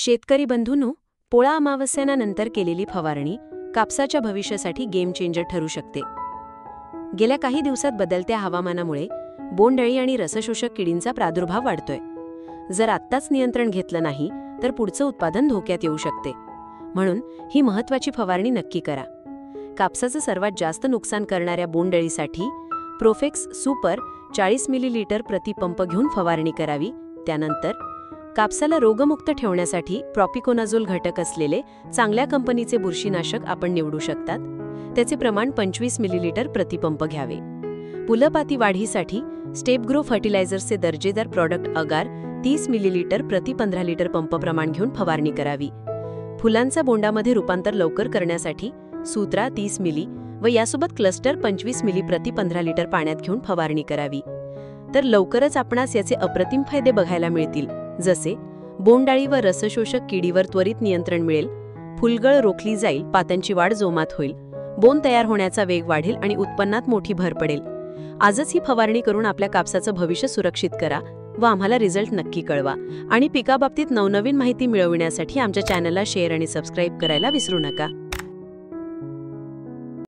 शेतकरी बंधूंनो, पोळा अमावस्येनंतर केलेली फवारणी कापसाच्या भविष्यासाठी गेम चेंजर ठरू शकते. गेल्या काही दिवसात बदलत्या हवामानामुळे बोंडअळी आणि रसशोषक किडींचा प्रादुर्भाव वाढतोय. जर आत्ताच नियंत्रण घेतलं नाही तर पुढचं उत्पादन धोक्यात येऊ शकते. म्हणून ही महत्त्वाची फवारणी नक्की करा. कापसाचं सर्वात जास्त नुकसान करणाऱ्या बोंडअळीसाठी प्रोफेक्स सुपर 40 मिलीलीटर प्रति पंप घेऊन फवारणी करावी. त्यानंतर कापसाला रोगमुक्त ठेवण्यासाठी प्रॉपिकोनाझोल घटक असलेले चांगल्या कंपनीचे बुरशीनाशक आपण निवडू शकतात. त्याचे प्रमाण 25 मिलीलीटर प्रति पंप घ्यावे. फुलपाती वाढीसाठी स्टेपग्रो फर्टिलायझर्सचे दर्जेदार प्रॉडक्ट अगार 30 मिलीलीटर प्रति 15 लिटर पंप प्रमाण घेऊन फवारणी करावी. फुलांचा बोंडामध्ये रूपांतर लवकर करण्यासाठी सूत्रा 30 मिली व यासोबत क्लस्टर 25 मिली प्रति 15 लिटर पाण्यात घेऊन फवारणी करावी. तर लवकरच आपणास याचे अप्रतिम फायदे बघायला मिळतील, जसे बोंडअळी व रसशोषक किडीवर त्वरित नियंत्रण मिळेल, फुलगळ रोखली जाईल, पात्यांची वाढ जोमात होईल, बोंड तयार होण्याचा वेग वाढेल आणि उत्पन्नात मोठी भर पडेल. आजच ही फवारणी करून आपल्या कापसाचं भविष्य सुरक्षित करा व आम्हाला रिझल्ट नक्की कळवा. आणि पिकाबाबतीत नवनवीन माहिती मिळविण्यासाठी आमच्या चॅनलला शेअर आणि सबस्क्राईब करायला विसरू नका.